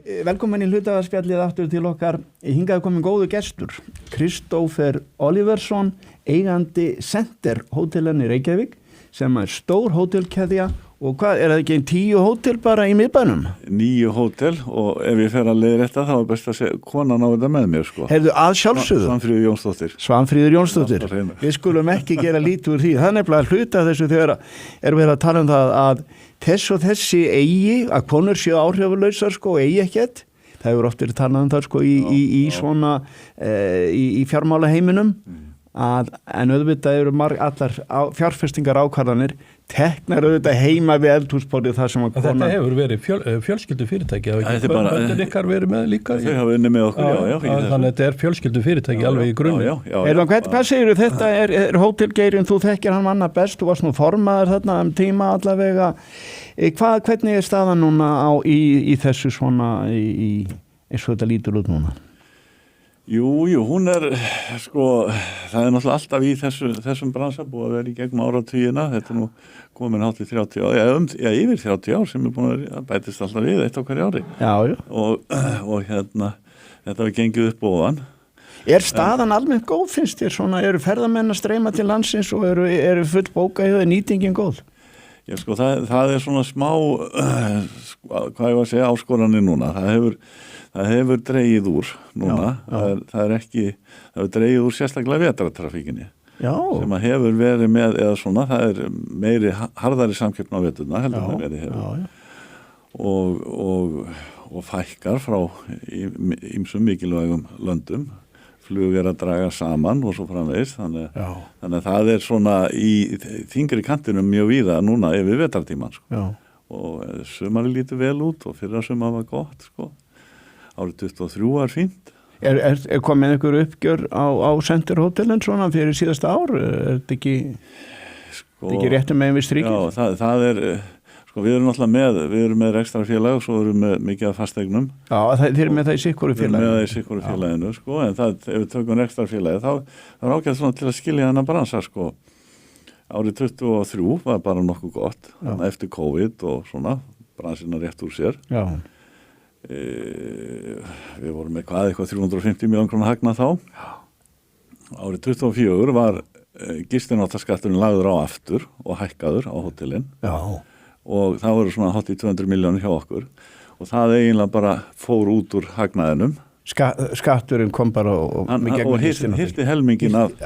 Velkomin í hluthafaspjallið aftur til okkar. Hingað komin góðu gestur, Kristófer Oliversson, eigandi Center hótelin í Reykjavík, sem stór hótelkeðja. Og hvað, það ekki 10 hótel bara í miðbænum? 9 hótel og ef ég fer að leiðrétta þá best að segja konan á þetta með mér sko. Heyrðu, að sjálfsögðu? Svanfríður Jónsdóttir. Svanfríður Jónsdóttir. Við skulum ekki gera lítið úr því. Það nefnilega hluta þessu þegar erum við að tala það að þess og þessi eigi, að konur séu áhrifalausar sko, eigi ekkert. Það hefur oft verið talað það sko í svona, í fjármála heiminum. En auðvitað eru allar fjárfestingar ákvarðanir teknar auðvitað heima við eldhúsborðið það sem að konan... Þetta hefur verið fjölskyldu fyrirtæki, hafa ekki börnin ykkar verið með líka? Þau hafa unnið með okkur, já. Þannig að þetta fjölskyldu fyrirtæki alveg í grunni. Hvað segirðu þetta? Er hótelgeirinn, þú þekkir hann manna best, þú varst nú formaður þarna tíma allavega. Hvernig staðan núna í þessu svona, eins og þetta lítur út núna? Jú, hún sko, það náttúrulega alltaf í þessum bransa búið að vera í gegnum áratugina, þetta nú komin hátt í 30 ár, yfir 30 ár sem búin að bætist alltaf við eitt á hverju ári. Já. Og þetta var gengið upp ofan. Staðan almennt góð, finnst þér svona, eru ferðamenn að streyma til landsins og eru full bókað, nýtingin góð? Já, sko, það svona smá, hvað ég var að segja, áskoranir núna, það hefur dregið úr núna, það hefur dregið úr sérstaklega vetrartrafikinni sem að hefur verið með, eða svona, það meiri harðari samkeppni á veturna heldur en það verið hefur og fækkar frá ýmsum mikilvægum löndum, flug að draga saman og svo framvegis, þannig að það svona í þingri kantinum mjög víða núna yfir vetrartíman sko. Og sumari lítur vel út og fyrra sumar var gott sko. Árið 23 var fínt. Er komin einhver uppgjör á Center hótelin svona fyrir síðasta ár? Þetta ekki réttum megin við strikið? Já, það sko við erum náttúrulega við erum með rekstrarfélag og svo erum við mikið af fasteignum. Já, þið erum með það í sikkoru félaginu. Við erum með það í sikkoru félaginu, sko, en ef við tökum rekstrarfélagi þá er ágætt svona til að skilja þennan bransa, sko. Árið 23 var bara nokkuð gott, eftir COVID og svona, bransina rétt úr sér. Já. Við vorum með eitthvað 350 milljón króna hagnað þá. Árið 24 var gistináttaskatturinn lagður á aftur og hækkaður á hótelin. Já. Og það voru svona hátt í 200 milljónir hjá okkur og það eiginlega bara fór út úr hagnaðinum. Skatturinn kom bara og hirti helmingin og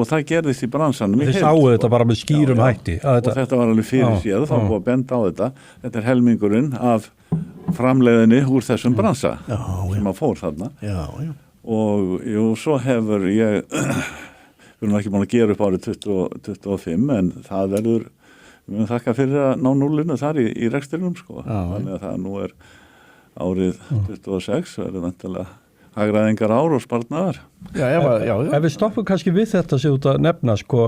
það gerðist í bransanum. Þið sáu þetta bara með skýrum hætti. Og þetta var alveg fyrir séð, þá búið að benda á þetta. Þetta helmingurinn af framleiðinni úr þessum bransa sem að fór þarna. Já. Og svo hefur við erum ekki búin að gera upp árið 2025 en það verður, við höfum þakka fyrir að ná núllinu þar í rekstrinum sko. Þannig að það nú árið 26 verður vantilega hagræðingar ár og sparnaðar. Já. Ef við stoppum kannski við þetta sem út að nefna, sko,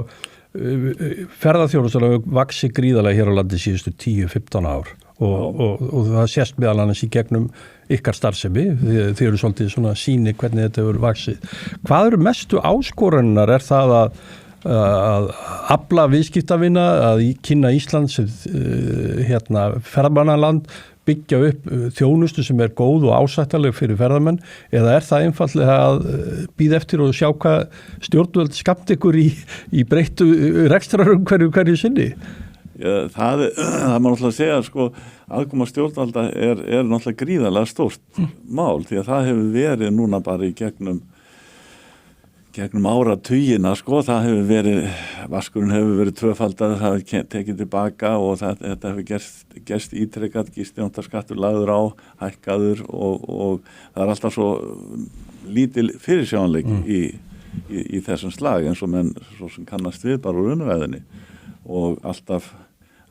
ferðaþjónustan vaxi gríðarlega hér á landi síðustu 10-15 ár og það sést meðal annars í gegnum ykkar starfsemi, þið eru svolítið svona sýni hvernig þetta hefur vaxið. Hvað eru mestu áskoranirnar? Er það að afla viðskiptavina, að kynna Ísland sem ferðamannaland, byggja upp þjónustu sem góð og ásættanleg fyrir ferðamenn, eða er það einfaldlega að bíða eftir og sjá hvað stjórnvöld skamt ykkur í breyttu rekstrarumhverju sinni? Já, það má náttúrulega segja, sko, aðkoma stjórnvalda er náttúrulega gríðarlega stórt mál, því að það hefur verið núna bara í gegnum áratugina, sko, það hefur verið, vaskurinn hefur verið tvöfaldað, það hefur tekið tilbaka og þetta hefur gerst ítrekað, gistináttaskattur lagður á, hækkaður og það er alltaf svo lítil fyrirsjáanleik í þessum slag eins og menn svo sem kannast við bara úr umræðinni og alltaf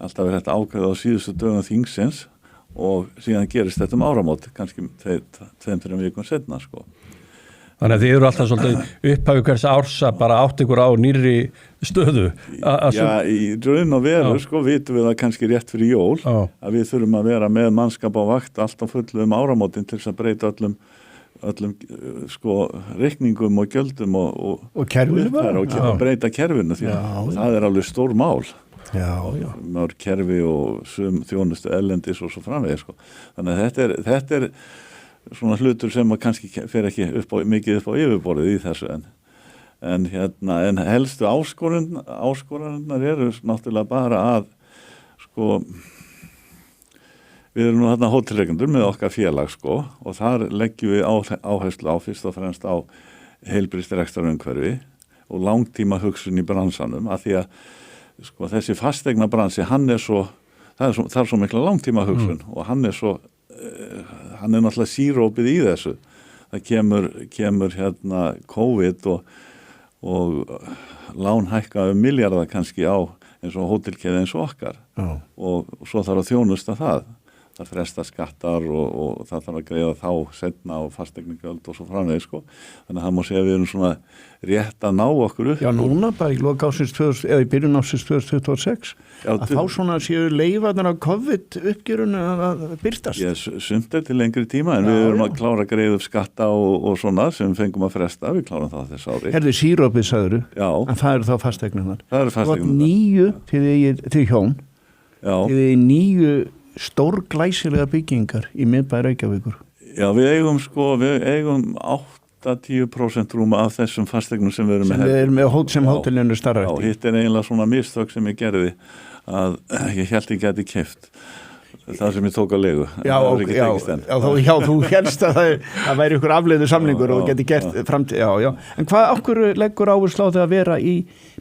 er þetta ákveðið á síðustu dögum þingsins og síðan gerist þetta áramót, kannski 2-3 vikum seinna, sko. Þannig að þið eru alltaf svolítið upphafi hvers árs að bara átt ykkur á nýrri stöðu. Já, í raun og veru, sko, vitum við það kannski rétt fyrir jól, að við þurfum að vera með mannskap á vakt alltaf fullu áramótin til þess að breyta öllum sko, reikningum og gjöldum og kerfinu og breyta kerfinu því að það er alveg stór mál. mörg kerfi og sum þjónustu erlendis og svo framvegis sko. Þannig að þetta er svona hlutur sem kannski fer ekki mikið upp á yfirborðið í þessu en helstu áskoranirnar eru náttúrulega bara að sko við erum nú þarna hótelreikendur með okkar félag sko og þar leggjum við áherslu á fyrst og fremst á heilbrigst rekstrarumhverfi og langtíma hugsun í bransanum af því að sko þessi fasteigna bransi það er svo mikla langtíma hugsun og hann er náttúrulega sírópið í þessu. Það kemur COVID og lán hækka milljarða kannski á eins og hótelkeið eins og okkar og svo þarf að þjónusta það fresta skattar og það þarf að greiða þá seinna á fasteignagjöld og svo framvegis sko. Þannig að það má segja að við erum svona rétt að ná okkur upp. Já, núna bara í lok ársins eða í byrjun ársins 2026 að þá svona séu leifarnir á COVID uppgjörunu að byrtast. Já, sumt til lengri tíma en við erum að klára að greiða upp skatta og svona sem fengum að fresta, við klárum það þess ári. Herðu sírópið sagður, en það eru þá fasteignanar. Það eru fasteignanar. Og 9 til hjón, til 9 stórglæsilega byggingar í miðbæ Reykjavíkur. Já, við eigum 8-10% rúma af þessum fasteignum sem við erum með. Sem hótelinu starra eftir. Já, hitt er eiginlega svona mistök sem ég gerði að ég held ég geti keypt það sem ég tók á leigu. Þú hélst að það væri ykkur afleiðu samningur og geti gert framtíð. En hvað okkur leggur áherslu á það að vera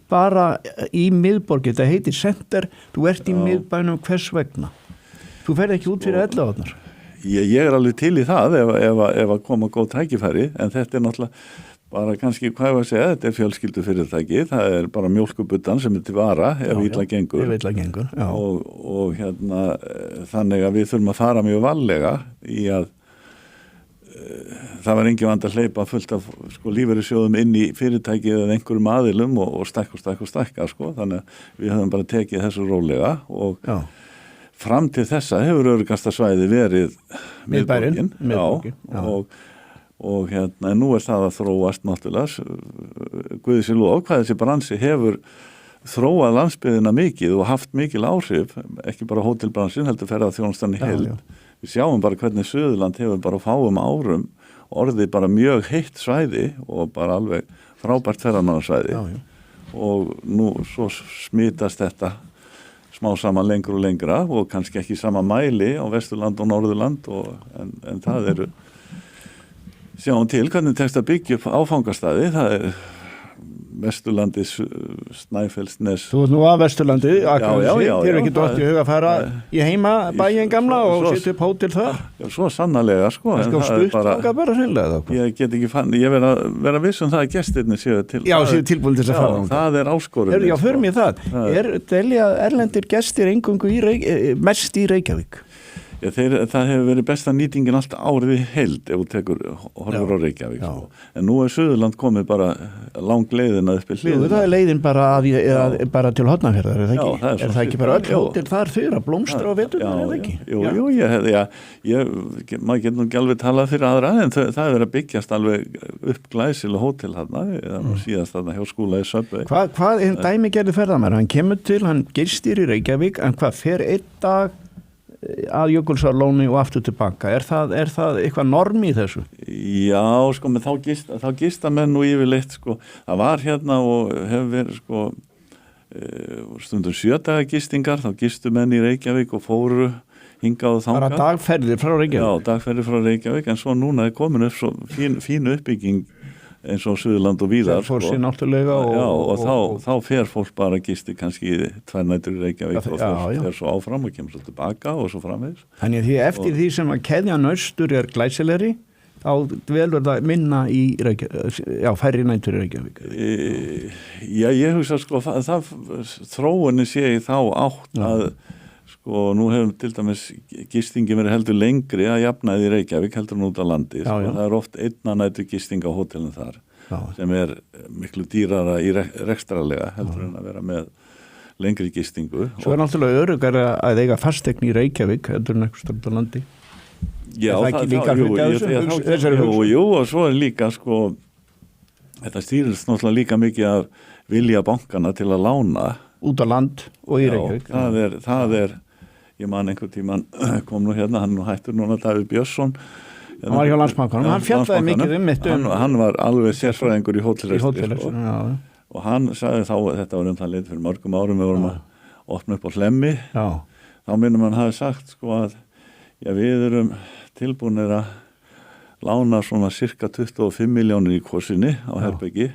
bara í miðborgi? Það heitir Center, þú ert í miðbænum hvers vegna? Þú ferð ekki út fyrir 11 átnar. Ég er alveg til í það ef að koma góð tækifæri, en þetta er náttúrulega bara kannski, hvað ég var að segja, þetta er fjölskyldufyrirtæki, það er bara mjólkubuddan sem er til vara ef illa gengur. Ef illa gengur, já. Og þannig að við þurfum að fara mjög varlega í að það var engin vand að hleypa fullt af sko, lífeyrissjóðum inn í fyrirtæki eða einhverjum aðilum og stækka sko, þannig að við höfum bara tekið þessu rólega og fram til þessa hefur öruggasta svæði verið miðborgin. Og nú er það að þróast náttúrulega Guði sé lof hvað þessi bransi hefur þróað landsbyggðina mikið og haft mikil áhrif, ekki bara hótelbransin heldur ferðaþjónustan í heild. Við sjáum bara hvernig Suðurland hefur bara fáum árum orðið bara mjög heitt svæði og bara alveg frábært ferðamannasvæði og nú svo smitast þetta smá saman lengur og lengra og kannski ekki sama mæli á Vesturland og Norðurland en það eru sjáum til hvernig tekst að byggja upp áfangastaði, það er Vesturlandi, Snæfellsnes. Þú ert nú að Vesturlandi, þér er ekki dótt í huga að fara í heima bæinn gamla og setja upp hótel þar? Já, svo sannarlega, sko. Það skal stutt þangað bara hreinlega þá. Ég get ekki ég vera viss það að gestirnir séu til. Já, séu tilbúin til þess að fara. Já, það er áskorun. Já, förum ég það. Delja erlendir gestir eingöngu mest í Reykjavík? Já, það hefur verið besta nýtingin allt árið í heild ef þú horfur á Reykjavík sko. En nú er Suðurland komið bara langleiðina upp í hliðina. Það er leiðin bara til Hornafjarðar, er það ekki? Já, það er ekki bara öll hótel þar fyrir að blómstra á veturnar, er það ekki? Jú, maður getur nú ekki alveg talað fyrir aðra en það er verið að byggjast alveg upp glæsileg hótel þarna, síðast þarna hjá skóla í Söpvei. Hvað dæmi gerði ferðamaður? Hann kemur til, hann gistir í Reykjavík, en hvað fer einn dag að Jökulsárlóni og aftur tilbaka. Er það eitthvað norm í þessu? Já, sko, menn þá gista menn nú yfirleitt, sko. Það var hérna og hefur verið, sko, stundum 7 daga gistingar, þá gistu menn í Reykjavík og fóru hingað og þangað. Bara dagferðir frá Reykjavík? Já, dagferðir frá Reykjavík, en svo núna er komin upp svo fín uppbygging eins og Suðurland og víðar. Fór sér náttúrulega og þá fer fólk bara gisti kannski 2 nætur í Reykjavík og fer svo áfram og kemur svo tilbaka og svo framvegis. Þannig að eftir því sem að keðjan austur er glæsilegri, þá velur það minna í Reykjavík, færri nætur í Reykjavík. Já, ég hugsa sko, þróunin sé í þá átt að sko, nú hefur til dæmis gistingi verið heldur lengri að jafnaði í Reykjavík heldur en út á landi. Það er oft einna nætur gisting á hótelin þar sem er miklu dýrara í rekstrarlega heldur en að vera með lengri gistingu. Svo er náttúrulega öruggara að eiga fasteign í Reykjavík heldur en eitthvað stöld á landi. Já, jú, og svo er líka sko, þetta stýrist náttúrulega líka mikið af vilja bankana til að lána út á land og í Reykjavík. Það er, ég man einhver tíman kom nú hérna, hann nú hættur núna Davíð Björnsson. Hann var hjá Landsbankanum, hann fjallaði mikið hann var alveg sérfræðingur í hótelrekstri, sko. Og hann sagði þá, þetta var það fyrir mörgum árum, við vorum að opna upp á Hlemmi, þá minnum hann hafi sagt sko að við erum tilbúinir að lána svona cirka 25 milljónir í Kvosinni á Herbyggi,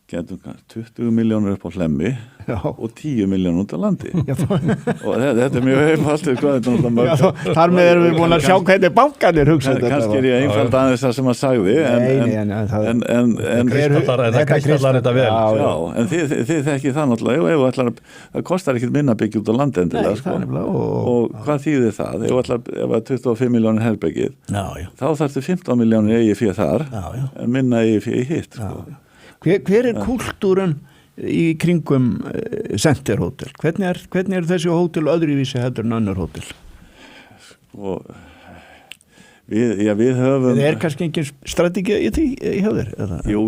getum 20 milljónir upp á Hlemmi og 10 milljónir út á landi. Og þetta mjög einfalt. Þar með erum við búin að sjá hvernig bankanir hugsa þetta. Kannski er ég einfald aðeins það sem að sagði, þetta kristallar þetta vel. Já, en þið þekki það náttúrulega, það kostar ekkert minna byggja út á landi endilega. Og hvað þýðir það? Ef að 25 milljónir Herbyggið, þá þarftu 15 milljónir eigi fyrir þar, en minna eigi fyrir hitt. Hver er kúltúrun í kringum Center Hotel? Hvernig er þessi hótel öðruvísi heldur en önnur hótel? Og við höfum... Það kannski engin strategi í því hjá þér? Jú,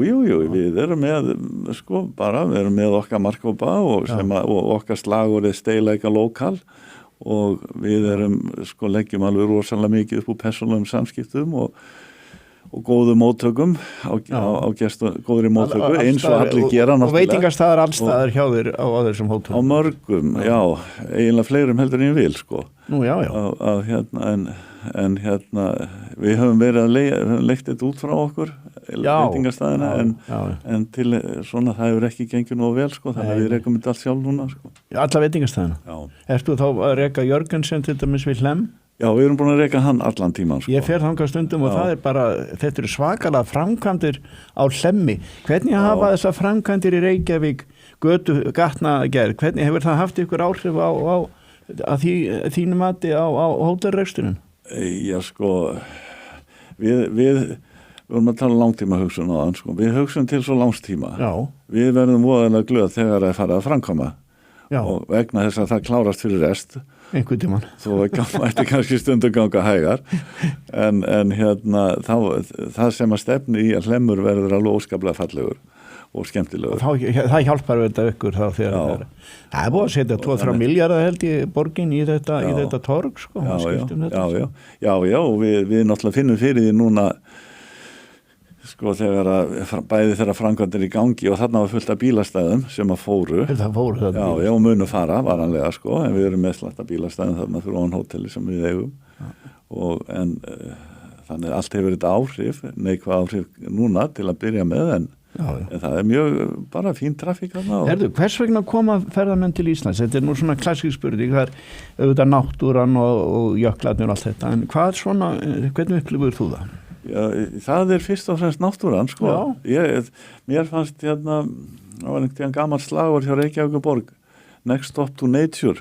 við erum með við erum með okkar markkópa og okkar slagur er stay like a local og við erum leggjum alveg rosalega mikið upp úr persónulegum samskiptum og góðu móttökum á góðri móttöku eins og allir gera náttúrulega. Og veitingastæðar allstaðar hjá þér á þessum hótelum? Á mörgum, eiginlega fleirum heldur en ég vil, sko. Nú, já. En við höfum verið að leikta þetta út frá okkur, veitingastæðina, en til svona það hefur ekki gengið nógu vel, sko, þannig að við rekum þetta allt sjálf núna, sko. Alla veitingastæðina? Já. Ertu þá að reka Jörgensen til dæmis við Hlemm? Já, við erum búin að reka hann allan tíman, sko. Ég fer þangað stundum og það er bara, þetta eru svakalega framkvæmdir á Hlemmi. Hvernig hafa þessar framkvæmdir í Reykjavík, gatnagerð, hvernig hefur það haft ykkur áhrif á þínu mati á hótelreksturinn? Já, sko, við vorum að tala langtíma hugsun á þann, sko. Við hugsun til svo langstíma. Já. Við verðum voðalega glöð þegar að fara að framkvæma. Já. Og vegna þess að það klárast fyrir rest. Einhvern tímann. Svo mætti kannski stundum ganga hægar en það sem að stefni í að Hlemmur verður alveg óskaplega fallegur og skemmtilegur. Það hjálpar þetta ykkur þá þegar það er búið að setja 2-3 milljarða held í borgin í þetta torg, sko. Já, og við náttúrulega finnum fyrir því núna sko bæði þeirra framkvæmdir í gangi og þarna var fullt af bílastæðum sem að fóru. Já, og munu fara varanlega, sko, en við erum með slatta bílastæðum þarna fyrir ofan hóteli sem við eigum. Þannig allt hefur þetta áhrif, neikvæð áhrif núna til að byrja með, en það er mjög bara fín trafík þarna. Herðu, hvers vegna koma ferðamenn til Íslands? Þetta er nú svona klassísk spurning, það er auðvitað náttúran og jöklarnir og allt þetta, en hvernig upplifur þú það? Já, það er fyrst og fremst náttúran, sko. Mér fannst það var einhvern gamall slagur hjá Reykjavíkurborg, Next Stop to Nature.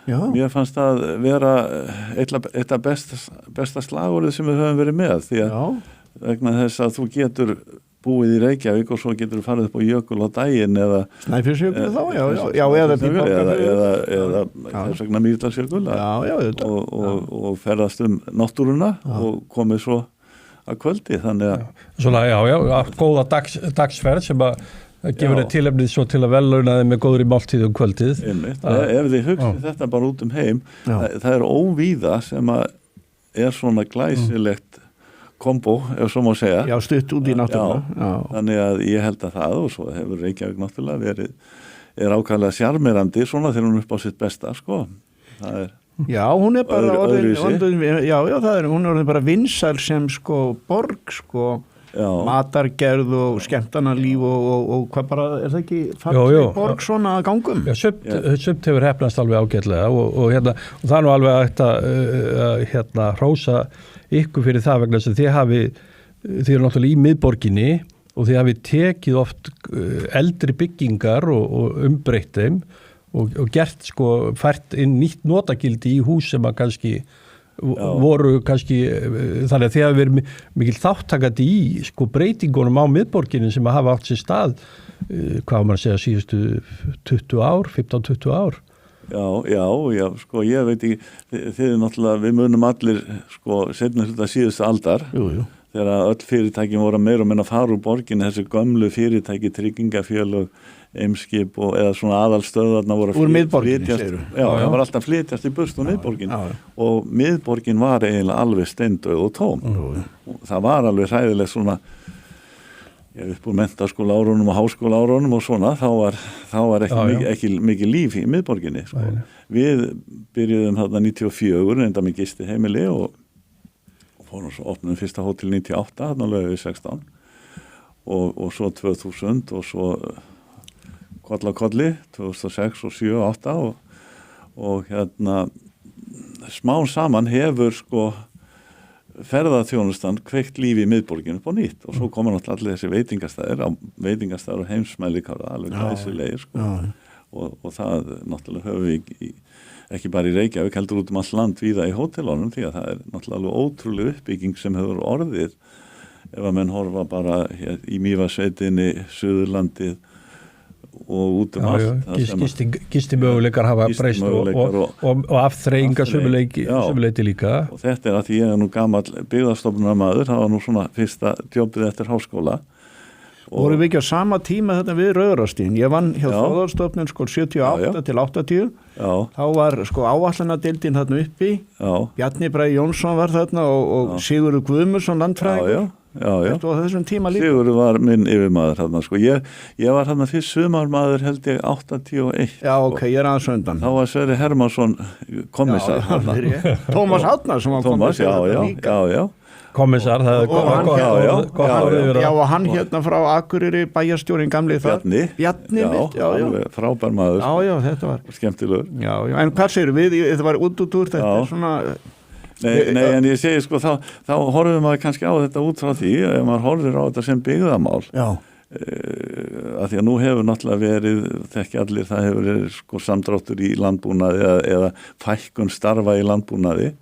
Já. Mér fannst það vera eitt af besta slagurðið sem við höfum verið með, því að vegna þess að þú getur búið í Reykjavík og svo getur þú farið upp á jökul á daginn eða Snæfellsjökul þá, eða þess vegna Mýrdalsjökul og ferðast náttúruna og komið svo að kvöldi, þannig að svona, góða dagsferð sem að gefur þið tilefnið svo til að vellauna þið með góðri máltíð kvöldið. Ef þið hugsið þetta bara út heim, það er óvíða sem að er svona glæsilegt kombo, ef svo má segja. Já, stutt út í náttúrulega. Þannig að ég held að það, og svo hefur Reykjavík náttúrulega er ákvæðlega sjarmerandi svona þegar hún upp á sitt besta, sko. Það er Já, hún er bara hún er bara vinsæl sem, sko, borg, sko, matargerð og skemmtanalíf og hvað bara, er það ekki falleg borg svona að gangum? Já, sumt hefur hefnast alveg ágætlega og það er nú alveg að hrósa ykkur fyrir það vegna þess að þið eru náttúrulega í miðborginni og þið hafið tekið oft eldri byggingar og umbreytt þeim og gert, sko, fært inn nýtt notagildi í hús sem að kannski voru kannski, þannig að þið hafa verið mikil þáttakandi í, sko, breytingunum á miðborginni sem að hafa átt sér stað, hvað maður segja, síðustu 15-20 ár. Já, sko, ég veit ekki, þið náttúrulega, við munum allir, sko, seinna hluta síðustu aldar, þegar öll fyrirtækin voru meira og minna að fara úr borginni, þessi gömlu fyrirtæki, tryggingafélög, Eimskip og eða svona aðalstöðarna voru úr miðborginni, segirðu. Já, það var alltaf flytjast í burt úr miðborgin og miðborgin var eiginlega alveg steindauð og tóm. Og það var alveg hræðilegt svona, upp úr menntaskóla árunum og háskóla árunum og svona, þá var ekki mikið líf í miðborginni. Sko. Við byrjuðum þarna 94, enda með gisti heimili og fórum svo opnum fyrsta hótel 98, þarna lögum við 16 og svo 2000 og svo koll á kolli 2006 og 7 og 8 og hérna smá saman hefur sko ferðaþjónustan kveikt lífi í miðborginu upp á nýtt og svo koma náttúrulega allir þessi veitingastæður og heimsmælikvarða alveg glæsilegir sko og það náttúrulega höfum við ekki bara í Reykjavík heldur út all land víða í hótelunum því að það náttúrulega alveg ótrúleg uppbygging sem hefur orðið ef að menn horfa bara í Mývatnssveitinni, Suðurlandið og út allt. Gisti möguleikar hafa breyst og afþreyinga sömuleiti líka. Og þetta að því ég nú gamall byggðastofnunarmaður, það var nú svona fyrsta jobbið eftir háskóla. Voru við ekki á sama tíma þetta við Rauðarárstíðin? Ég vann hjá Þjóðarstofnun sko 78 til 80. Þá var sko áætlanadeildin þarna uppi. Bjarni Bragi Jónsson var þarna og Sigurður Guðmundsson landfræðingur. Já. Og þessum tíma líka. Sigurður var minn yfirmaður þarna sko. Ég var þarna fyrst sumarmaður held ég 81. Já, ok, ég aðeins undan. Þá var Sverrir Hermannsson kommissar. Tómas Árnason var kommissar líka. Já. Kommissar, það gott og hann hérna frá Akureyri bæjarstjórinn gamli þar Bjarni mitt, frábær maður já, þetta var skemmtilegur en hvað segir við, þetta var út þetta er svona nei, en ég segi sko þá horfum maður kannski á þetta út frá því ef maður horfir á þetta sem byggðamál að því að nú hefur náttúrulega verið þekki allir, það hefur verið sko samdráttur í landbúnaði eða fækkun starfa í landbúnaði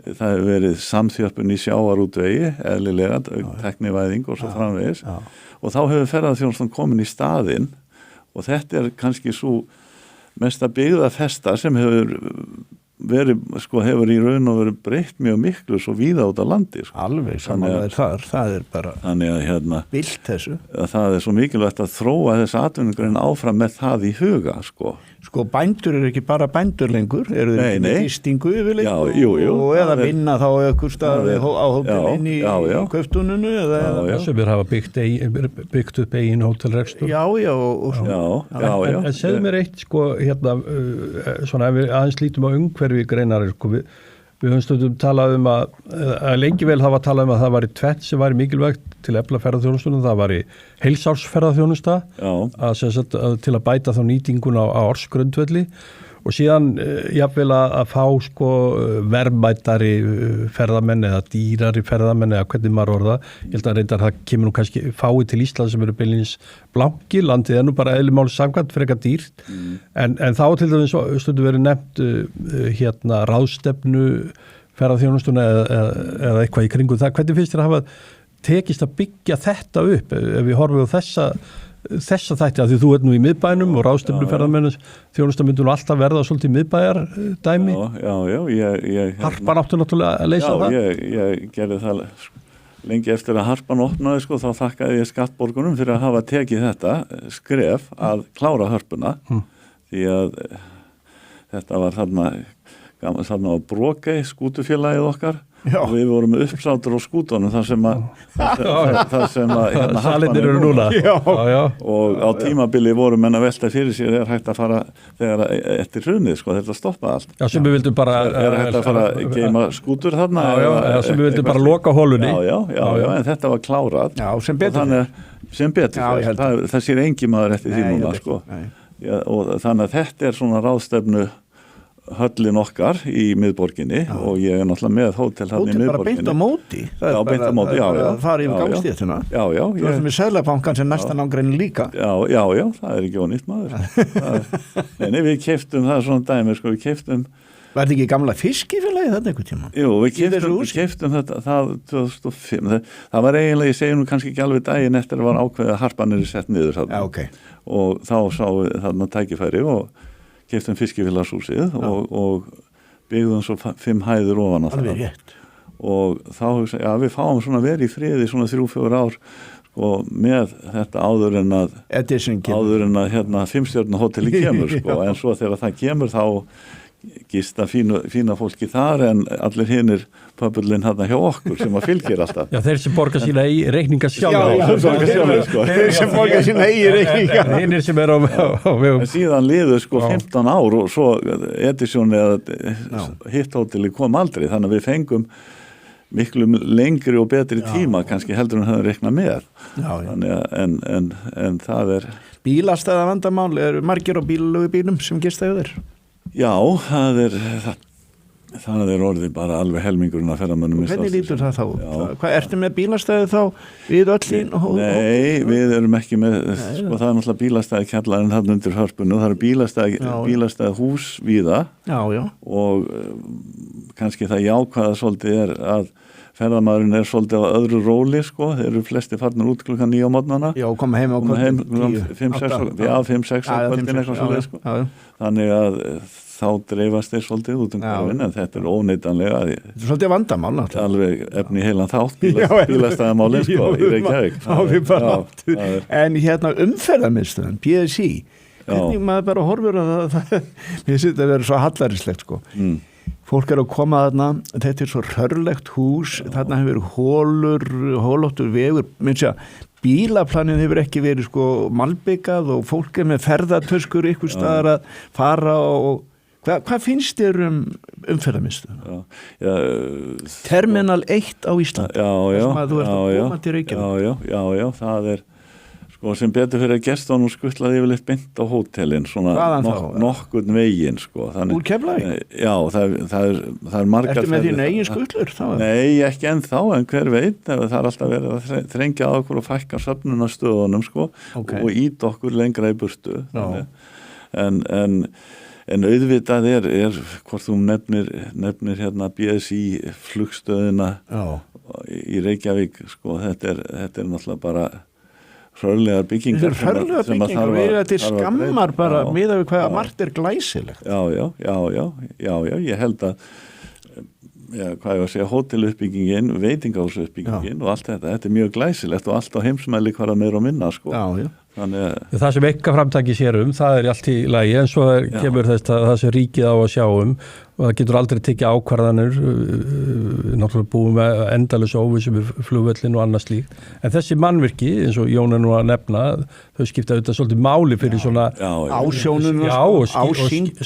það hefur verið samþjöppun í sjávarútvegi eðlilega, teknivæðing og svo framvegis og þá hefur ferðaþjónustan komin í staðinn og þetta er kannski svo mesta byggðafesta sem hefur verið, sko hefur í raun og verið breytt mjög miklu svo víða út á landi sko. Alveg samanlega það er bara þannig að hérna vilt þessu að það er svo mikilvægt að þróa þessa atvinnugrein áfram með það í huga sko bændur eru ekki bara bændur lengur eru þeir með gistingu yfirleitt og eða vinna þá einhver stað á hótelinn í kauptúninu eða sem hafa byggt upp eigin hótelrekstur en segðu mér eitt sko hérna svona ef við aðeins lítum á umhverfi greinar sko við höfum stundum talað að lengi vel hafa talað að það væri tvett sem væri mikilvægt til að efla ferðaþjónustunum, það væri heilsársferðaþjónusta að til að bæta þá nýtinguna á ársgrundvelli og síðan jafnvel að fá sko verðmætari ferðamenn eða dýrari ferðamenn eða hvernig maður orða, ég held að reyndar það kemur nú kannski fáið til Ísland sem eru beinlínis blanki, landið er nú bara eðlimáli samkvæmt frekar dýrt en þá til dæmis stundum verið nefnt hérna ráðstefnu ferðaþjónustuna eða eitthvað í kringum það, hvernig finnst þér að hafa tekist að byggja þetta upp ef við horfum á þessa þætti að því þú ert nú í miðbænum og ráðstefnu ferðamenn þjónusta myndur nú alltaf verða svolítið miðbæjar dæmi Harpan áttu náttúrulega að leysa það ég gerði það lengi eftir að Harpan opnaði sko þá þakkaði ég skattborgunum fyrir að hafa tekið þetta skref að klára Hörpuna því að þetta var þarna á Brokey skútufélagið okkar og við vorum uppsátur á skútunum þar sem að hérna salinir eru núna og á tímabili voru menn að velta fyrir sér er hægt að fara þegar eftir hrunið sko þetta stoppaði allt sem við vildum bara er hægt að fara að geima skútur þarna sem við vildum bara loka holunni en þetta var klárað sem betur það sér engi maður eftir því núna sko og þannig að þetta er svona ráðstefnu höllin okkar í miðborginni og ég er náttúrulega með hótel hann í miðborginni. Hótel bara beint á móti. Beint á móti, já. Það er yfir gangstéttina. Já. Þú erum með Seðlabankann sem næsta nágrein líka. Já, það er ekki ónýtt maður. Nei, við keyptum það svona dæmi, sko, við keyptum. Var þetta ekki gamla fiskifélagi þetta einhvern tíma? Jú, við keyptum þetta það 2005. Það var eiginlega, ég segi nú kannski ekki alveg daginn eftir að var ákveðið að Harpan er sett niður þarna. Já, okay. Og þá sáum við þarna tækifæri og keyptum fiskifélagshúsið og byggðum svo 5 hæðir ofan á það. Alveg rétt. og þá hugsa já, við fáum svona verið í friði svona 3-4 ár sko, með þetta áður en að hérna 5-stjörnu hóteli kemur sko, en svo þegar það kemur þá gista fína fólki þar en allir hinir pöpullin hérna hjá okkur sem að fylgir alltaf. Já, þeir sem borga sína reikninga sjálf. Þeir sem borga sína reikninga. Hinir sem á vegum. En síðan liðu sko 15 ár og svo Edison eða hitt hóteli kom aldrei, þannig að við fengum miklu lengri og betri tíma kannski heldur en höfum reiknað með. Þannig að en það bílastæða vandamál, margir á bílum sem gista yfir þér? Já, það orðið bara alveg helmingurinn að ferðamönnum. Hvernig lítur það þá? Hvað ertu með bílastæði þá við öll? Nei, við erum ekki með, sko það náttúrulega bílastæði kjallarinn þarna undir hörpunum, það bílastæði hús víða og kannski það jákvæða svolítið að ferðamaðurinn svolítið á öðru róli sko, þeir eru flesti farnir út klukkan 9 á morgnana. Já, koma heim á kvöldin 5-6 á kvöldin eitthvað svolítið sko. Þannig að þá dreifast þeir svolítið út hverfin, en þetta óneitanlega. Þetta svolítið vandamál náttúrulega. Alveg efni heilan þátt bílastæðamálin sko, í Reykjavík. En hérna umferðarmiðstöðin, BSI, hvernig maður bara horfur að það, mér finnst þetta að vera svo hallarislegt sko. Fólk að koma þarna, þetta svo rörlegt hús, þarna hefur hólóttur vegur, bílaplanið hefur ekki verið sko malbyggað og fólk með ferðartöskur ykkur staðar að fara og hvað finnst þér umferðarmiðstöðuna? Terminal 1 á Íslandi, sem að þú ert að koma til Reykjavík. Já, það sko sem betur fyrir að gestunum skuttlaði yfirleitt beint á hótelin svona nokkurn veginn sko. Úr Keflavík? Já, það margar. Ertu með þín eigin skuttlur þá? Nei, ekki ennþá, en hver veit, það alltaf verið að þrengja að okkur og fækka söfnunarstöðunum sko, og ít okkur lengra í burtu. En auðvitað hvort þú nefnir hérna BSI flugstöðina í Reykjavík sko, þetta er náttúrulega bara hrörlegar byggingar sem að þetta skammar bara miðað við hvað margt glæsilegt. Já, ég held að hvað ég að segja, hóteluppbyggingin, veitingahúsuppbyggingin og allt þetta mjög glæsilegt og allt á heimsmæli hvar að meira og minna sko. Það sem einkaframtaki sér það allt í lagi, en svo kemur það sem ríkið á að sjá og það getur aldrei tekið ákvarðanir, náttúrulega búum við endalaus óvissu við flugvöllin og annað slíkt, en þessi mannvirki, eins og Jón nú að nefna, þau skipta auðvitað svolítið máli fyrir svona ásjónun og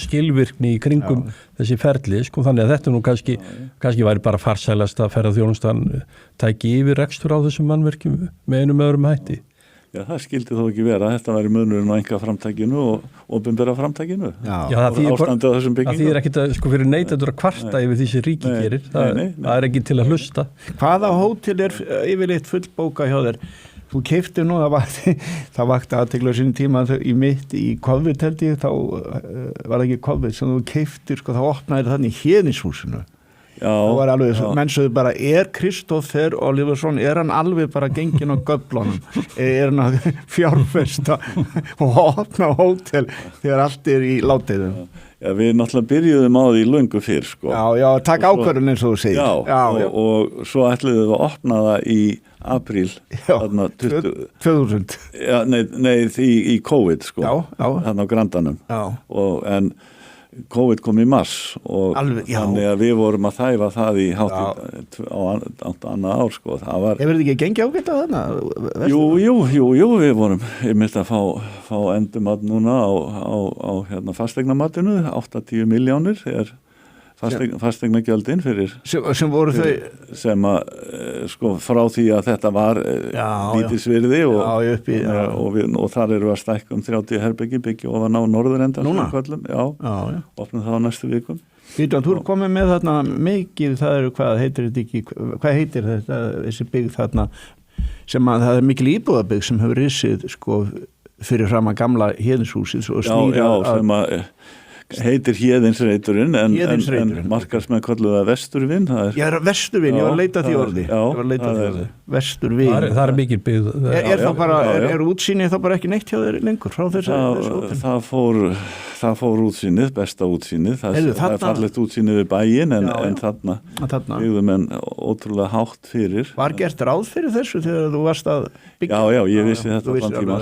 skilvirkni í kringum þessi ferli, sko, þannig að þetta nú kannski væri bara farsælast að ferðaþjónustan tæki yfir rekstur á þessum mannvirkjum með einum öðrum hætti. Já, það skildi þó ekki vera. Þetta væri munurinn á einkaframtakinu og opinbera framtakinu. Það þýðir ekkit að sko fyrir neytendur að kvarta yfir því sem ríki gerir. Það ekki til að hlusta. Hvaða hótel yfirleitt fullbóka hjá þér? Þú keyptir nú, það vakti athygli á sínum tíma í COVID held ég, þá var ekki COVID sem þú keyptir, sko, þá opnaði þannig í Héðinshúsinu. Það var alveg, mennsuðu bara, Kristófer Oliversson, hann alveg bara genginn á göflunum, hann að fjárfesta og opna hótel þegar allt í látiðum? Já, við náttúrulega byrjuðum á því löngu fyrr, sko. Já, takk ákvörðun eins og þú segir. Og svo ætluðum við að opna það í apríl, þarna 2000. Já, nei, í COVID, sko, þarna á Grandanum. En COVID kom í mars og þannig að við vorum að þæfa það í hátt á annað ár sko. Hefur þetta ekki gengið ágætt á þarna? Jú, við vorum einmitt að fá endumat núna á hérna fasteignamatinu, 8-10 milljónir fasteignagjöldin fyrir sem voru þau sem að sko frá því að þetta var lítilsvirði og þar eru að stækka 30 herbergi byggja ofan á norðurenda opnum það á næstu vikum. Þú er komið með þarna mikið, hvað heitir þetta þessi byggð þarna sem að það mikil íbúðabyggð sem hefur risið sko fyrir fram að gamla Héðinshúsið og snýra sem að heitir Héðinsreiturinn en markast með kalluða Vesturvin. Vesturvin, ég var að leita því orði. vestur við. Það mikil byggð. Er útsýnið þá bara ekki neitt hjá þeir lengur frá þessu? Það fór útsýnið, besta útsýnið. Það er fallegt útsýnið við bæinn en þarna byggðum en ótrúlega hátt fyrir. Var gert ráð fyrir þessu þegar þú varst að byggja? Já, ég vissi þetta allan tíma.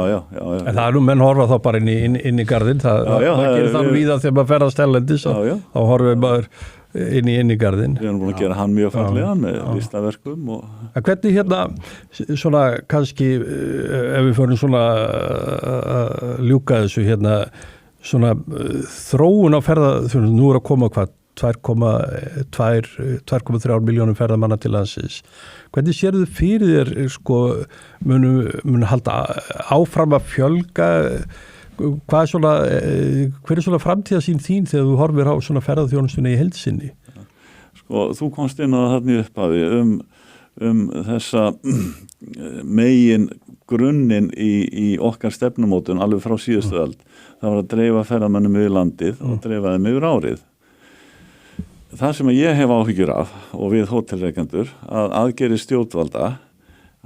Já. En það er menn horfa þá bara inn í garðinn. Það gerir það víða þegar maður ferðast erlendis og þá horfum maður inn í garðinn. Við erum búin að gera hann mjög fallega með listaverkum. En hvernig svona kannski ef við förum svona ljúka þessu svona þróun á ferðaþjónustu, nú að koma 2,3 milljónum ferðamanna til landsins. Hvernig sérðu fyrir þér mun halda áfram að fjölga? Hver er svona framtíðarsýn þín þegar þú horfir á svona ferðaþjónustunni í heild sinni? Þú komst inn á þarna í upphafi þessa megin grunninn í okkar stefnumótun alveg frá síðustu öld. Það var að dreifa ferðamönnum yfir landið og dreifa þeim yfir árið. Það sem ég hef áhyggjur af og við hótelreikendur að aðgerðir stjórnvalda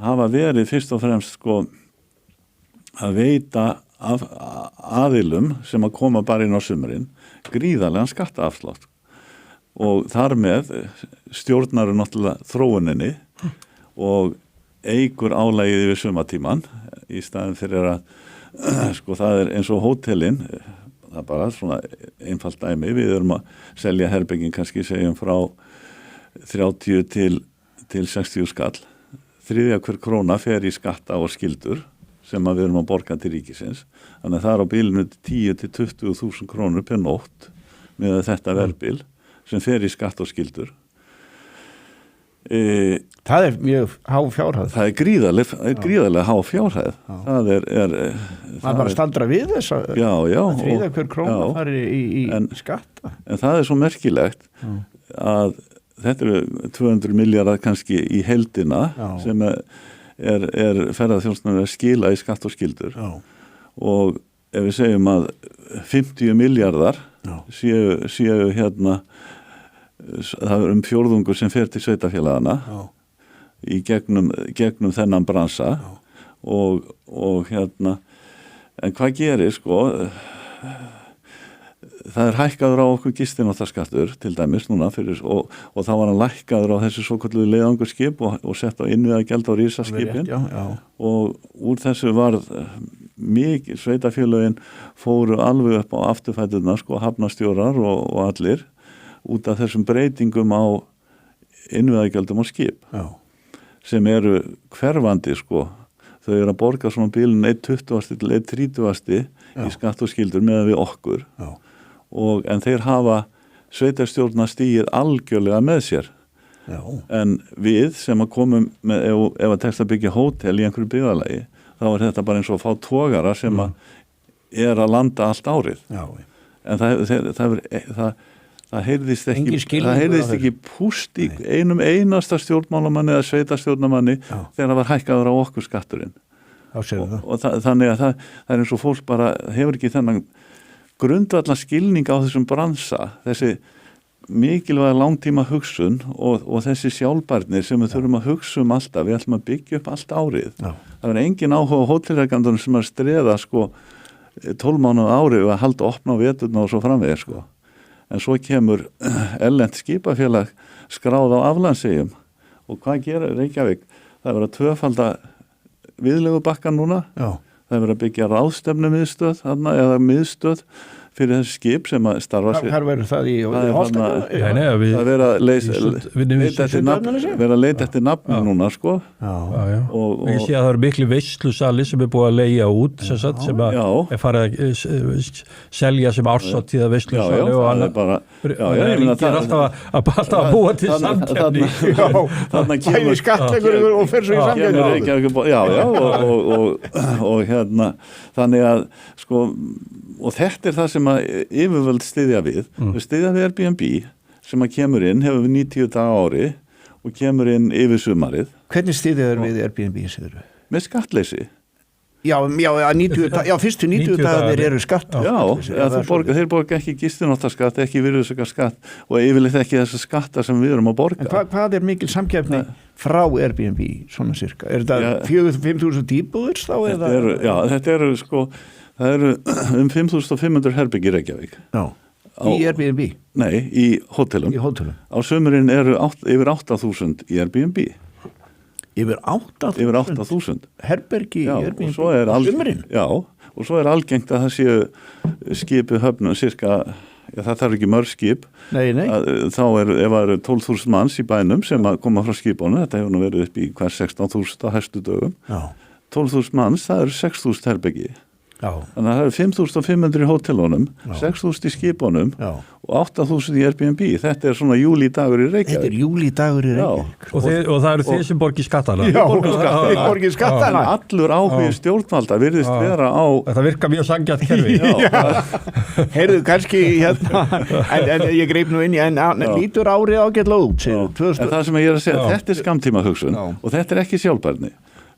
hafa verið fyrst og fremst að veita aðilum sem að koma bara inn á sumrin gríðarlegan skattaafslátt og þar með stjórnaru náttúrulega þróuninni og eykur álægið yfir sumatíman í staðin fyrir að það er eins og hótelin, það er bara svona einfalt dæmi, við erum að selja herbergin kannski segjum frá 30 til 60 skall, þriðja hver króna fer í skatta og skyldur sem við erum að borga til ríkisins. Þannig að það er á bílinu 10 til 20.000 krónur per nótt með þetta verðbíl sem fer í skatt og skyldur. Það er mjög há fjárhæð. Það er gríðarlega há fjárhæð. Það er bara að staldra við þess að þriðja hver króna fari í skatta. En það er svo merkilegt að þetta eru 200 milljarðar kannski í heildina sem er ferðaþjónustan að skila í skatt og skyldur og ef við segjum að 50 milljarðar séu það er fjórðungur sem fer til sveitarfélagana í gegnum þennan bransa og en hvað gerir það er hækkaður á okkur gistinóttaskattur til dæmis núna og þá var hann lækkaður á þessu svokölluðu leiðangurskip og sett á innviðagjald á risaskipin og úr þessu varð mikið sveitarfélögin fóru alveg upp á afturfæturnar hafnarstjórar og allir út af þessum breytingum á innviðagjaldum á skip sem eru hverfandi þau eru að borga svona bílinn 1.20 til 1.30 í skatt og skyldur meðan við okkur en þeir hafa sveitarstjórnarstigið algjörlega með sér en við sem að komum með, ef að tekst að byggja hótel í einhverju byggðarlagi þá er þetta bara eins og að fá togara sem að er að landa allt árið en það heyrðist ekki púst í einum einasta stjórnmálamanni eða sveitarstjórnamanni þegar það var hækkaður á okkur skatturinn og þannig að það er eins og fólk bara hefur ekki þennan grundvallan skilning á þessum bransa, þessi mikilvæga langtíma hugsun og þessi sjálfbærnir sem við þurfum að hugsa alltaf, við ætlum að byggja upp allt árið. Það er engin áhuga á hótelrekandunum sem að streða 12 mánuð árið og að halda opna á veturna og svo framvegir En svo kemur erlent skipafélag skráð á aflandsegjum og hvað gerir Reykjavík? Það er verið að tvöfalda viðlegubakkann núna. Það er verið að byggja ráðstefnumiðstöð eða miðstöð fyrir þessi skip sem að starfa sér. Hvar verður það í Holtagötu? Það er verið að leita eftir nafni núna, Og ég sé að það eru miklu veislusali sem er búið að leigja út, sem að er farið að selja sem ársáttíða veislusali og annað. Það er alltaf að búa til samkeppni. Bæði skattleikur og fer svo í samkeppni. Þannig að og þetta er það sem að yfirvöld styðja við. Við styðja við Airbnb sem að kemur inn, hefur við 90 daga ári og kemur inn yfir sumarið. Hvernig styðja þér við Airbnb, segir þú? Með skattleysi. fyrstu 90 dagarnir eru skatt. Þeir borga ekki gistináttaskatt, ekki virðisaukaskatt og yfirleitt ekki þessa skatta sem við erum að borga. En hvað er mikil samkeppni frá Airbnb, svona cirka? Er þetta 4-5.000 íbúðir þá? Þetta eru sko, það eru 5.500 herbyggi í Reykjavík. Já, í Airbnb? Nei, í hótelum. Á sumurinn eru yfir 8.000 í Airbnb. Yfir 8.000 herbergi í Airbnb sumurinn? Já, og svo algengt að það séu skipið höfnum cirka, það þarf ekki mörg skip. Nei. Þá ef það eru 12.000 manns í bænum sem að koma frá skipunum, þetta hefur nú verið upp í hver 16.000 á hæstu dögum. 12.000 manns, það eru 6.000 herbyggi. Þannig að það eru 5.500 í hótelunum, 6.000 í skipunum og 8.000 í Airbnb. Þetta er svona júlídagur í Reykjavík. Þetta er júlídagur í Reykjavík. Og það eru þið sem borgið skattana. Þið borgið skattana. Allur áhugi stjórnvalda virðist vera á... Það virkar mjög sanngjarnt kerfi. Heyrðu, kannski en ég greip nú inn í lítur árið ágætlega út. En það sem ég er að segja, þetta er skammtíma hugsun og þetta er ekki sjálfbærni.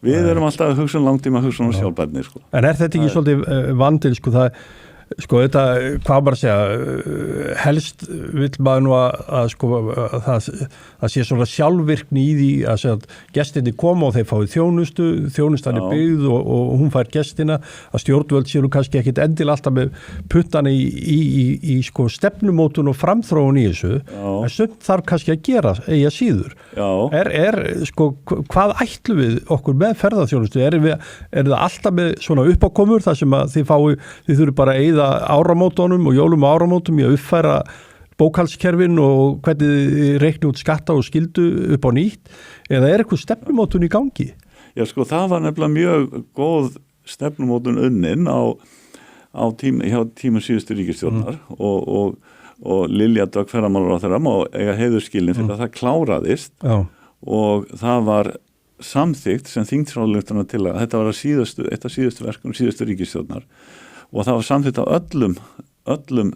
Við erum alltaf að hugsa langtíma hugsa sjálfbærni. Sko. En er þetta ekki svolítið vandil, þetta, hvað bara að segja, helst vill maður nú að það sé svona sjálfvirkni í því að segja að gestinni koma og þeir fáið þjónustan er byggð og hún fær gestina, að stjórnvöld séu kannski ekkit endil alltaf með puttana í stefnumótun og framþróun í þessu, en sumt þarf kannski að gera eigi að síður. Hvað ætlum við okkur með ferðaþjónustu? Er það alltaf með svona uppákomur þar sem að þið þurfum bara að eyða áramótunum og jólum og áramótum í að uppfæra bókhaldskerfin og hvernig þið reikni út skatta og skildu upp á nýtt, eða er eitthvað stefnumótun í gangi? Já, það var nefnilega mjög góð stefnumótun unnin hjá tíma síðustu ríkisstjórnar og Lilja Dögg ferðamálaráðherra má eiga heiðurskilin fyrir að það kláraðist og það var samþykkt sem þingsályktana til að þetta var eitt af síðustu verkum síðustu ríkisstjórnar og það var samþykkt á öllum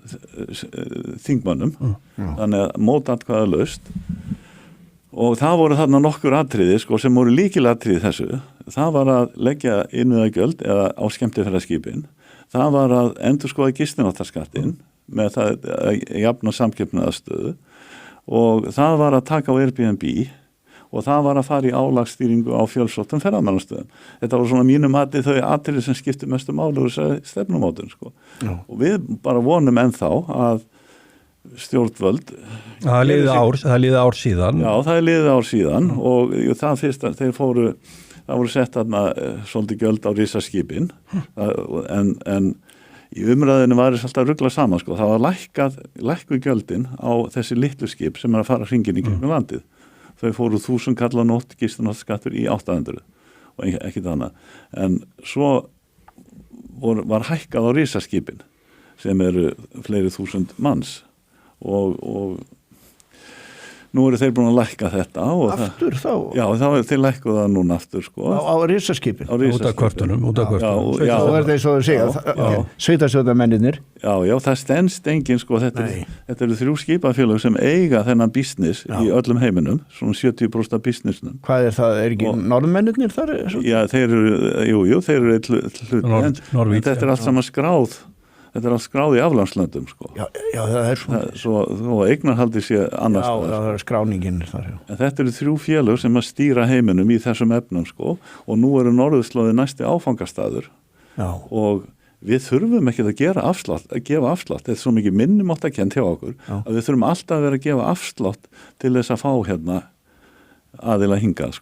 þingmönnum þannig að mótatkvæða laust og það voru þarna nokkur atriði sem voru líkilatriði þessu, það var að leggja innviðagjöld eða á skemmtiferðaskipin, það var að endurskoða gistináttaskattinn með það að jafna samkeppnisaðstöðu og það var að taka á Airbnb og það var að fara í álagsstýringu á fjölsóttum ferðamannastöðum. Þetta var svona mínu mati þau atriði sem skiptu mestu máli úr þessari stefnumótun. Og við bara vonum ennþá að stjórnvöld... Það liði ár síðan. Já, það liði ár síðan og það fyrst að það voru sett þarna svolítið gjöld á risaskipin en í umræðinu var þess alltaf ruglað saman. Það var lækkuð gjöldin á þessi litlu skip sem er að fara hringinn í gegnum landið. Þau fóru 1000 kall á nótt gistináttaskattur í 800 og ekkert annað. En svo var hækkað á risaskipin sem eru fleiri þúsund manns og nú eru þeir búin að lækka þetta. Aftur þá? Já, þeir lækkuðu það núna aftur. Á risaskipin? Út af kvörtunum. Já, það er það svo að segja, sveitarstjórnarmennirnir. Já, það stenst engin, þetta eru 3 skipafélög sem eiga þennan business í öllum heiminum, svona 70% af businessnum. Hvað er það, er ekki norðmennirnir þar? Já, þeir eru hluti, en þetta er allt saman skráð. Þetta er allt skráð í aflandslöndum, Já, það er svona. Svo eignarhaldi sé annars. Já, það er skráningin þar, En þetta eru 3 félög sem að stýra heiminum í þessum efnum, og nú eru norðurslóði næsti áfangastaður. Já. Og við þurfum ekki að gefa afslátt. Þetta er svo mikið minnumáttakent hjá okkur, að við þurfum alltaf að vera að gefa afslátt til þess að fá aðila hingað,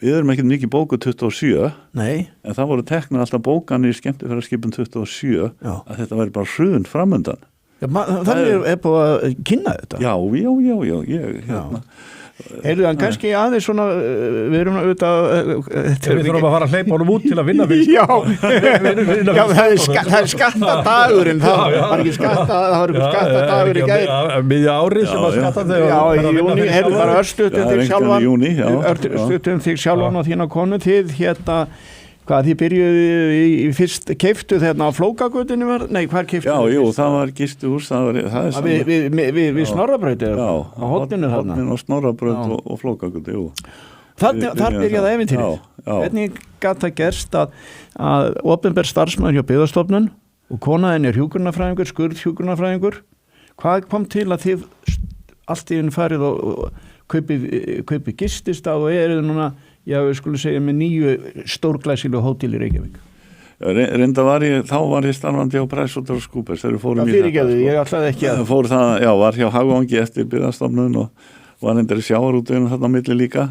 Við erum ekkert mikið bóku 27, Nei. En það voru teknar alltaf bókanir í skemmtiferðaskipum 27 að þetta væri bara hrun framundan. Já, þannig er búið að kynna þetta. Já. Heyrðu, en kannski aðeins svona, við erum auðvitað... Við þurfum að fara að hleypa honum út til að vinna við. Já, það er skattadagurinn, það var ekki skattadagur í gær. Miðja ári sem að skatta þegar... Já, í júni, heyrðu bara örstutum þig sjálfan og þína konu, þið hvað þið byrjuðu í fyrst keiftu þarna á Flókagötunni hvar keiftu? Já, það var gistihús við Snorrabraut á horninu þarna. Horninu á Snorrabraut og Flókagötu, Þar byrjaði ævintýrið. Já. Hvernig gat það gerst að opinber starfsmaður hjá Byggðastofnun og konaðin hjúkrunarfræðingur, skurðhjúkrunarfræðingur, hvað kom til að þið allt í einu farið og kaupið gististað og eru núna, við skulum segja, með 9 stórglæsileg hótel í Reykjavík? Reynda var ég starfandi á PricewaterhouseCoopers þegar við fórum í þetta. Ég ætlaði ekki að... Fór það, var hjá Hagvangi eftir Byggðastofnun og var reyndar í sjávarútveginu þarna á milli líka.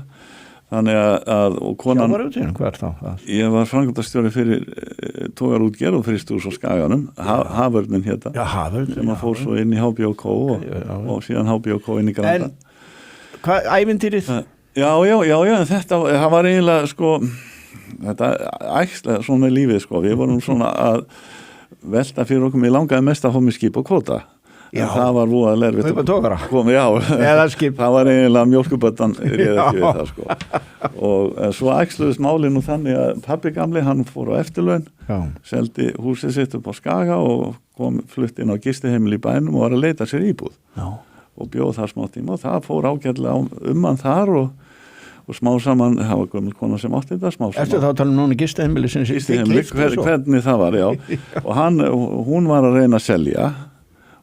Þannig að og konan... Sjávarútveginu, hvað það? Ég var framkvæmdastjóri fyrir togarútgerð og frystús á Skaganum, Haförnin hérna. Já, Haförnin. Sem að fór svo inn í HBK og síðan HBK inn í Granda. En hvað, ævintýrið? Já, þetta, það var eiginlega, sko, þetta æxlega svona með lífið, sko, við vorum svona að velta fyrir okkur, ég langaði mest að fá mig skip og kvóta, en það var voðalega erfitt. Kaupa togara? Já, það var eiginlega mjólkubötan réð ekki við það, sko, og svo æxluðist málið nú þannig að pabbi gamli, hann fór á eftirlaun, seldi húsið sitt upp á Skaga og flutt inn á gistiheimili í bænum og var að leita sér íbúð. Já. Og bjóð það smá tíma og það fór ágætlega hann þar og smá saman, það var gömul kona sem átti þetta, smá saman. Eftir þá talum núna gistiheimili sem hvernig það var, já. Og hún var að reyna að selja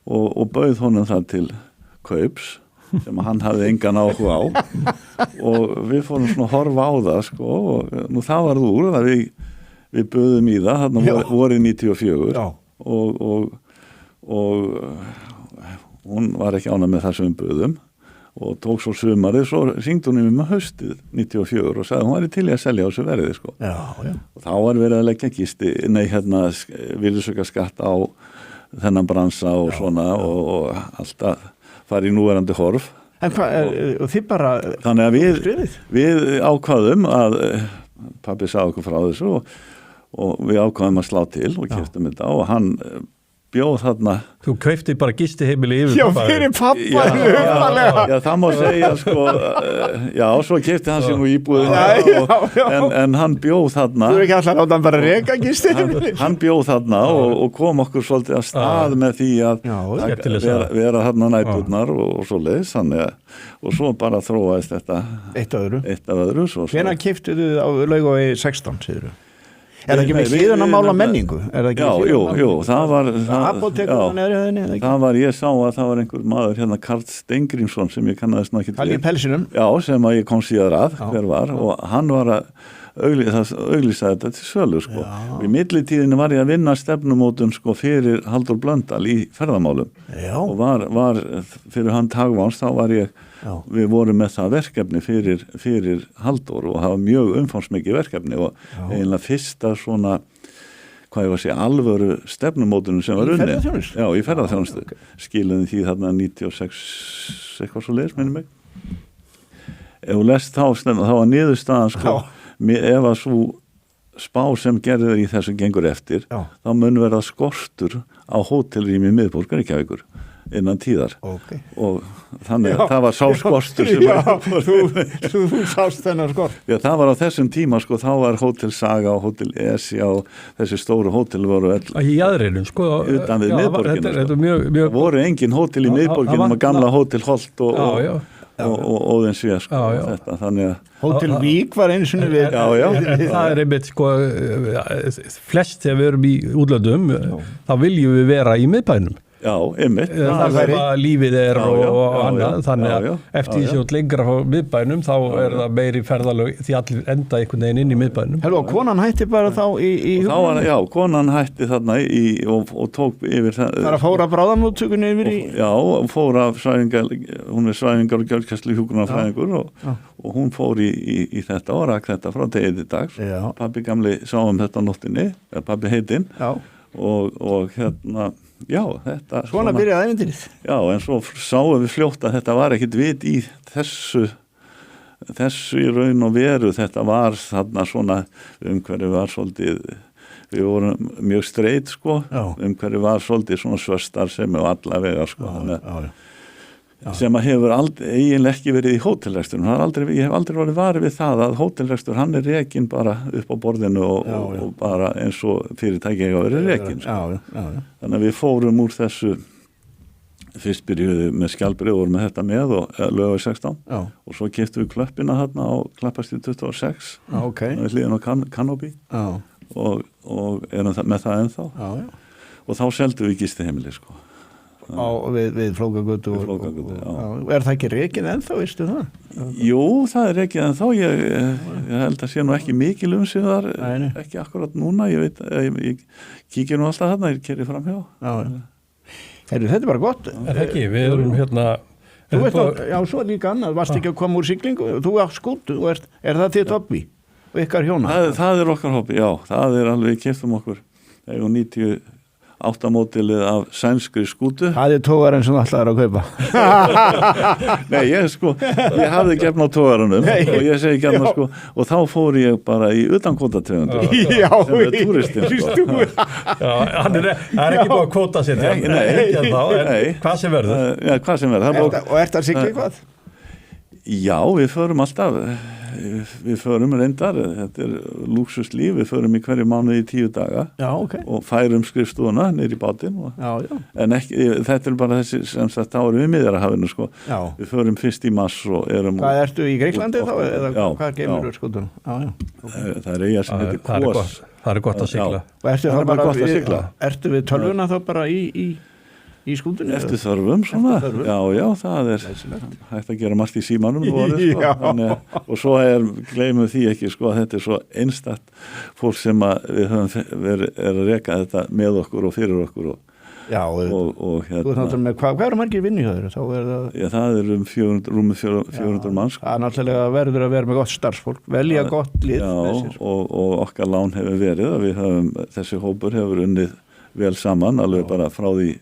og bauð honum það til kaups sem hann hafði engan áhuga á og við fórum svona að horfa á það, sko, og nú það var úr að við bauðum í það, þarna vorið 94 og hún var ekki ánægð með það sem við buðum og tók svo sumarið, svo hringdi hún með haustið 94 og sagði hún væri til í að selja á þessu verði, sko. Já. Og þá var verið að leggja virðisaukaskatt á þennan bransa og svona og alltaf fara í núverandi horf. En hvað, og þið bara... Þannig að við ákvaðum að pabbi sagði okkur frá þessu og við ákvaðum að slá til og keyptum þetta og hann bjóð þarna. Þú kaupti bara gistiheimili yfir pappa. Já, fyrir pappa. Já, það má segja, sko, svo keypti hann sér nú íbúðina en hann bjóð þarna. Þú ekki alltaf láta hann bara reka gistiheimili. Hann bjóð þarna og kom okkur svolítið að stað með því að vera þarna næturnar og svoleiðis, og svo bara þróaðist þetta. Eitt af öðru. Hvenær keyptuðu á Laugavegi 16, segirðu? Er það ekki með hliðun að mála menningu? Jú, það var það ég sá að það var einhver maður hérna, Karl Steingrímsson sem ég kannaðist ekki til. Í pelsinum? Já, sem að ég kom síðar hver var og hann var að auglýsa þetta til sölu, sko. Og í millitíðinu var ég að vinna stefnumótun, sko, fyrir Halldór Blöndal í ferðamálum. Já. Og var fyrir hann Hagváns, þá var við vorum með það verkefni fyrir Halldór og það var mjög umfangsmikið verkefni og eiginlega fyrsta svona, hvað ég var að segja, alvöru stefnumótunum sem var unni. Já, í ferðarþjónustu. Skiluði því þarna 96, eitthvað svo leiðis, minnum mig. Ef þú lest þá var niðurstaðan, sko, ef að svo spá sem gerður í þessu gengur eftir, þá mun verða skortur á hótelrými í miðborgar Reykjavíkur innan tíðar og þannig að það var sá skortur sem þú sást þennan skort. Já, það var á þessum tíma, sko, þá var Hótel Saga og Hótel Esja og þessi stóru hótel voru í jaðrinum, sko, utan við miðborgina, sko. Mjög... voru engin hótel í miðborginum og gamla Hótel Holt og Óðinsvér, sko, þetta, þannig að Hótel Vík var einu sinni við. Það er einmitt, sko, flest þegar við erum í útlöndum, þá viljum við vera í miðbænum. Já, einmitt. Það er hvað lífið er og annað, þannig að eftir því sem lengra frá miðbænum, þá er það meiri ferðalög því allir enda einhvern veginn inn í miðbænum. Hello, konan hætti bara þá í hugunum? Já, konan hætti þarna og tók yfir það. Það er að fóra bráðamóttökunni yfir í? Já, fóra hún er svæfingar og gjörgæslu hjúkrunarfræðingur og hún fór í þetta og rak þetta frá degi til dags. Pabbi gamli sá þetta nóttinni, pabbi heitinn og hérna, já, þetta svona byrjaði ævintýrið. Já, en svo sáum við fljótt að þetta var ekkit vit í þessu í raun og veru, þetta var þarna svona umhverfið var svolítið, við vorum mjög streit, sko, umhverfið var svolítið svona svörstarfsemi og alla vega, sko, sem að hefur eiginlega ekki verið í hótelrekstur. Ég hef aldrei verið varið við það að hótelrekstur, hann er rekinn bara upp á borðinu og bara eins og fyrirtæki eiga verið rekinn, sko. Þannig að við fórum úr þessu fyrst byrjuði með skjálbrið og voru með þetta með og Laugaveg 16 Já. og svo keyptum við klöppina þarna á Klapparstíg 26 Já, ok. við hliðin á Canopy Já. og erum með það ennþá og þá seldum við gistiheimili sko. Við Flókagötu Við Flókagötu, já. Er það ekki rekið ennþá, veistu það? Jú, það er rekið ennþá ég held að sé nú ekki mikil umsýðar Nei. ekki akkurat núna ég kíkir nú alltaf þarna ég keri fram hjá Þetta er bara gott. Er það ekki? Við erum hérna Þú veist að, já, svo líka annað, varst ekki að koma úr siglingu, þú á skútu, er það þitt hobby og ykkar hjóna? Það er okkar hobby, já, það er alveg, keyptum okkur, eigum 98 mótilið af sænskri skútu. Það er tógarinn sem alltaf er að kaupa. Nei, ég hafði gefn á tógaranum og ég segi gefn sko, og þá fór ég bara í utankvótategundur sem er túristinn. Sko. Já, það er ekki búið að kvóta sér til. Nei, hvað sem verður. Já, hvað sem verður. Og ert það sigli hvað? Já, við förum alltaf, við förum reyndar, þetta er lúksuslíf, við förum í hverju mánuði í 10 daga og færum skrifstofuna niður í bátinn en ekki, þetta er bara þessi sem sagt þá erum við Miðjarðarhafinu sko, við förum fyrst í mars og erum Hvað ertu í Greiklandi þá eða hvað geymur skútunum? Það er eiga sem heitir Kos Það er gott að sigla Ertu það bara gott að sigla Ertu við tölvuna þá bara í skútunni? Eftir þörfum svona, já, það er hægt að gera margt í símanum og svo gleymum því ekki sko að þetta er svo einstakt fólk sem við höfum verið að reka þetta með okkur og fyrir okkur Já, og þú ert náttúrulega með, hvað eru margir vinni hjá þér? Það er rúmið 400 manns. Það er náttúrulega verður að vera með gott starfsfólk, velja gott lið. Já, og okkar lán hefur verið að við höfum, þessi hópur hefur unnið vel saman, alveg bara frá því,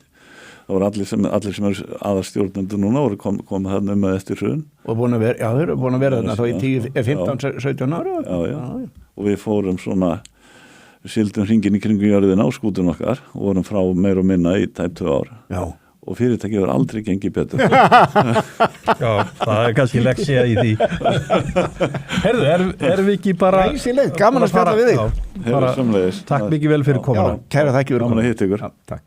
það voru allir sem eru aðarstjórnendur núna voru komið þarna með eftir hrun. Og búin að vera, já, þau eru búin að vera þarna þá í 15-17 ára? Já, og við fórum svona, við sildum hringin í kringum jörðina á skútun okkar og vorum frá meir og minna í tæp 2 ár. Já. Og fyrirtækið hefur aldrei gengið betur. Já, það er kannski leksía í því. Herðu, erum við ekki bara... Ræsilegt, gaman að spjalla við þig. Hefur samleiðis. Takk mikið vel fyrir komuna. Kæra þakki fyrir komuna. Gaman að hitta ykkur. Takk.